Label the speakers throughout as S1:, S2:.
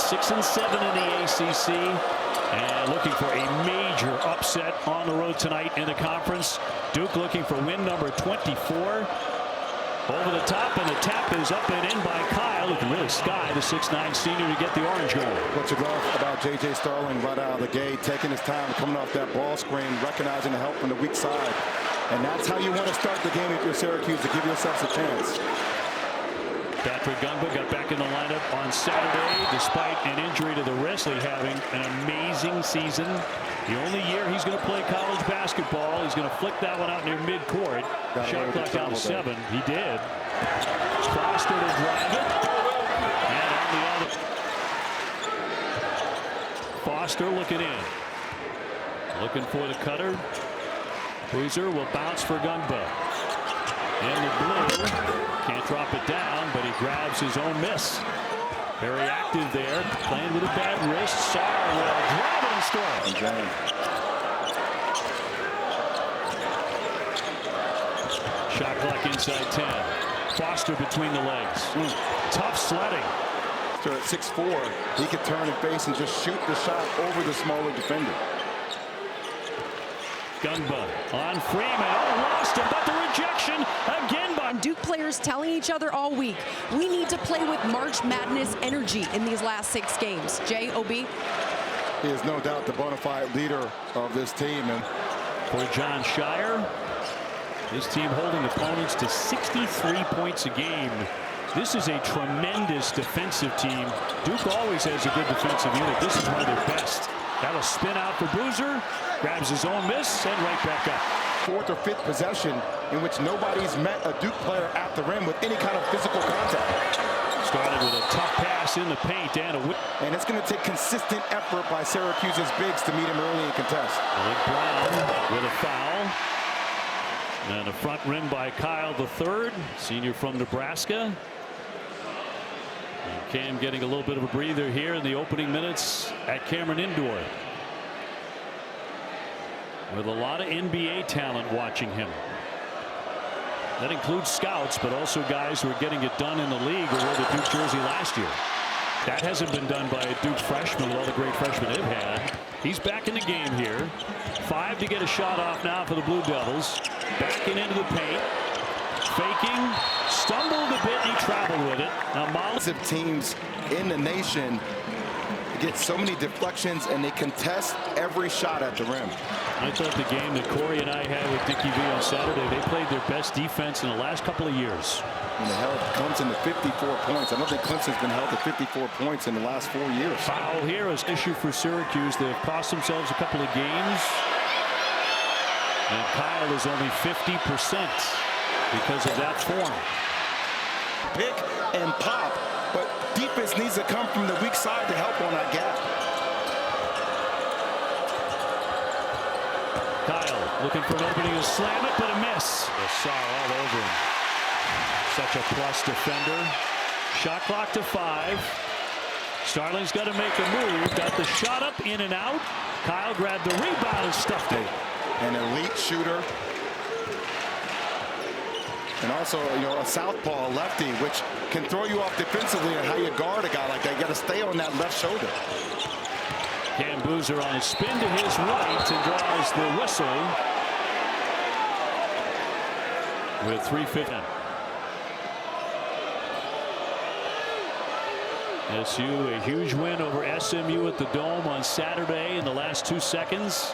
S1: 6 and 7 in the ACC, and looking for a major upset on the road tonight in the conference. Duke looking for win number 24. Over the top, and the tap is up and in by Kyle, who can really sky the 6'9" senior to get the orange goal.
S2: What you love about J.J. Starling right out of the gate, taking his time, coming off that ball screen, recognizing the help from the weak side. And that's how you want to start the game if you're Syracuse, to give yourselves a chance.
S1: Patrick Gungba got back in the lineup on Saturday despite an injury to the wrist. Having an amazing season. The only year he's going to play college basketball. He's going to flick that one out near midcourt. Shot clock down to 7. He did. Foster to drive it. And on the other. Foster looking in. Looking for the cutter. Boozer will bounce for Gungba. In the blue. Can't drop it down, but he grabs his own miss. Very active there, playing with a bad wrist. Sarr will drive it and score. Shot clock inside 10. Foster between the legs. Tough sledding.
S2: At 6'4", he could turn and face and just shoot the shot over the smaller defender.
S1: Gungba on Freeman. Oh, lost him, but the rejection again by
S3: Duke players telling each other all week, we need to play with March Madness energy in these last 6 games. J.O.B.
S2: He is no doubt the bona fide leader of this team. And
S1: for John Shire, this team holding opponents to 63 points a game. This is a tremendous defensive team. Duke always has a good defensive unit. This is one of their best. That'll spin out for Boozer, grabs his own miss, and right back up.
S2: 4th or 5th possession in which nobody's met a Duke player at the rim with any kind of physical contact.
S1: Started with a tough pass in the paint and a whip.
S2: And it's going to take consistent effort by Syracuse's bigs to meet him early and contest.
S1: Brown with a foul. And a front rim by Kyle III, senior from Nebraska. And Cam getting a little bit of a breather here in the opening minutes at Cameron Indoor, with a lot of NBA talent watching him. That includes scouts, but also guys who are getting it done in the league or wore the Duke jersey last year. That hasn't been done by a Duke freshman with all the great freshmen they've had. He's back in the game here. 5 to get a shot off now for the Blue Devils. Backing into the paint. Faking. Stumbled a bit. He traveled with it. Now
S2: Massive teams in the nation get so many deflections, and they contest every shot at the rim.
S1: I thought the game that Corey and I had with Dickie V on Saturday, they played their best defense in the last couple of years.
S2: And they held Clemson to 54 points. I don't think Clemson's been held to 54 points in the last 4 years.
S1: Foul here is an issue for Syracuse. They've cost themselves a couple of games. And Kyle is only 50% because of that form.
S2: Pick and pop, but defense needs to come from the weak side to help on that gap.
S1: Kyle looking for an opening to slam it, but a miss. Sarr all over him. Such a plus defender. Shot clock to 5. Starling's got to make a move. Got the shot up, in and out. Kyle grabbed the rebound and stuffed it.
S2: An elite shooter. And also, you know, a southpaw, lefty, which can throw you off defensively and how you guard a guy like that. You got to stay on that left shoulder.
S1: Cam Boozer on a spin to his right and draws the whistle with 3:50. SU a huge win over SMU at the Dome on Saturday in the last 2 seconds.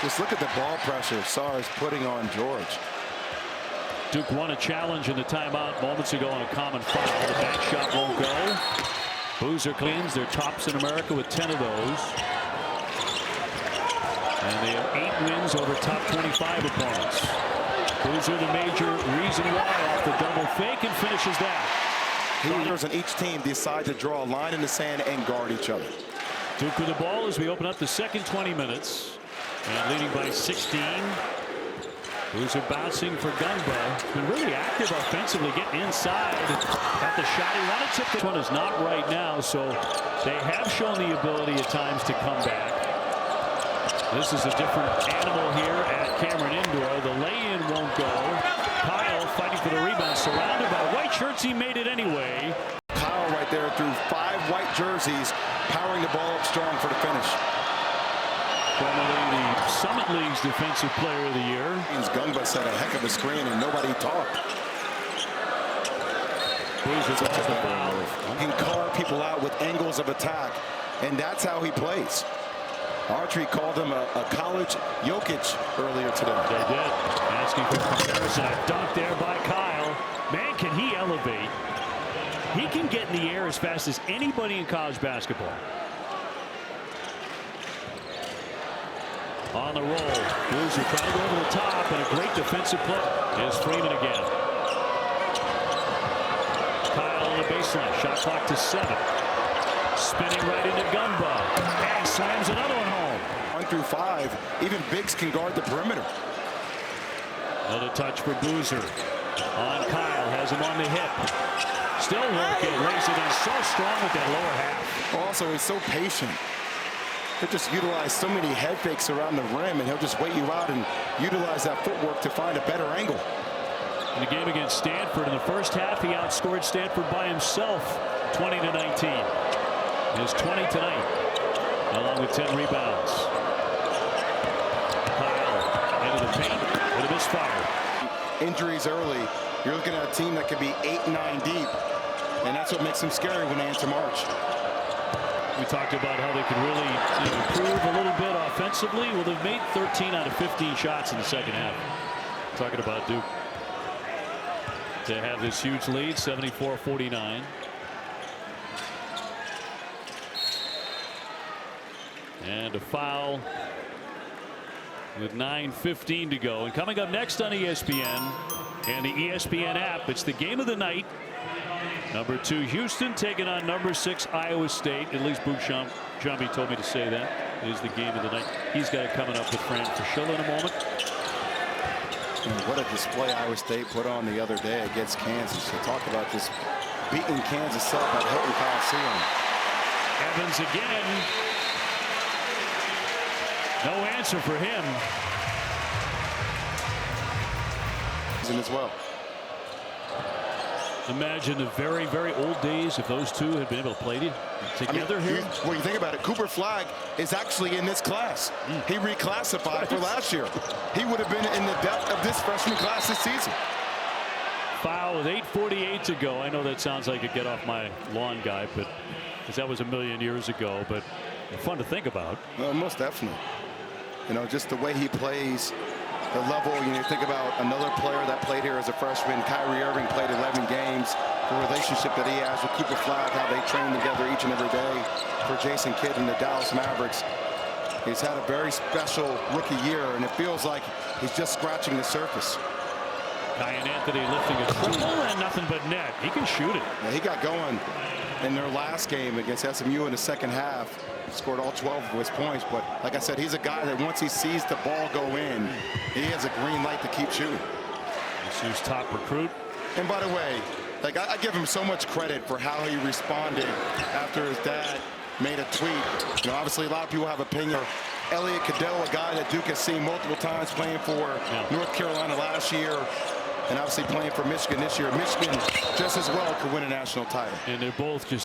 S2: Just look at the ball pressure Sarr is putting on George.
S1: Duke won a challenge in the timeout moments ago on a common foul. The back shot won't go. Boozer cleans their tops in America with 10 of those. And they have 8 wins over top 25 opponents. Boozer the major reason why off the double fake and finishes that.
S2: Leaders on each team decide to draw a line in the sand and guard each other.
S1: Duke with the ball as we open up the second 20 minutes. And leading by 16. Boozer bouncing for Gungba. Been really active offensively, getting inside. Got the shot he wanted. Tip. This one is not right now, so they have shown the ability at times to come back. This is a different animal here at Cameron Indoor. The lay-in won't go. Kyle fighting for the rebound, surrounded by white shirts. He made it anyway.
S2: Kyle he's powering the ball up strong for the finish.
S1: Formerly the Summit League's Defensive Player of the Year.
S2: Gungba set a heck of a screen and nobody talked.
S1: Boozer draws the foul.
S2: He can call people out with angles of attack, and that's how he plays. Archery called him a college Jokic earlier today.
S1: They did. Asking for comparison. A dunk there by Kyle. Man, can he elevate. He can get in the air as fast as anybody in college basketball. On the roll. Boozer trying to go over the top, and a great defensive play. Here's Freeman again. Kyle on the baseline. Shot clock to 7. Spinning right into Gumbo. And slams another one home.
S2: 1 through 5. Even bigs can guard the perimeter.
S1: Another touch for Boozer. On Kyle. Has him on the hip. Still working. Lays it in so strong with that lower half.
S2: Also, he's so patient. He'll just utilize so many head fakes around the rim, and he'll just wait you out and utilize that footwork to find a better angle.
S1: In the game against Stanford, in the first half, he outscored Stanford by himself 20-19. His 20 tonight, along with 10 rebounds. Kyle into the paint with a misfire.
S2: Injuries early. You're looking at a team that could be 8-9 deep, and that's what makes them scary when they enter March.
S1: We talked about how they could really improve a little bit offensively. Well, they've made 13 out of 15 shots in the second half. Talking about Duke. To have this huge lead, 74-49. And a foul with 9:15 to go. And coming up next on ESPN and the ESPN app, it's the game of the night. Number 2 Houston taking on number 6 Iowa State. At least Jambi told me to say that is the game of the night. He's got it coming up with Fran Fraschilla in a moment.
S2: And what a display Iowa State put on the other day against Kansas. So talk about just beating Kansas up at Hilton Coliseum.
S1: Evans again. No answer for him.
S2: As well.
S1: Imagine the very, very old days if those two had been able to play together here.
S2: When you think about it, Cooper Flagg is actually in this class. He reclassified for last year. He would have been in the depth of this freshman class this season.
S1: Foul with 8:48 to go. I know that sounds like a get off my lawn guy, but because that was a million years ago, but fun to think about.
S2: Well, most definitely. You know, just the way he plays. The level, you think about another player that played here as a freshman. Kyrie Irving played 11 games. The relationship that he has with Cooper Flagg, how they train together each and every day. For Jason Kidd and the Dallas Mavericks, he's had a very special rookie year, and it feels like he's just scratching the surface.
S1: Kyan Anthony lifting a triple and nothing but net. He can shoot it.
S2: Yeah, he got going in their last game against SMU in the second half. Scored all 12 of his points, but like I said, he's a guy that once he sees the ball go in, he has a green light to keep shooting.
S1: SU's top recruit.
S2: And by the way, like I give him so much credit for how he responded after his dad made a tweet. You know, obviously a lot of people have opinion. Elliot Cadell, a guy that Duke has seen multiple times playing for North Carolina last year, and obviously playing for Michigan this year. Michigan just as well could win a national title.
S1: And they're both just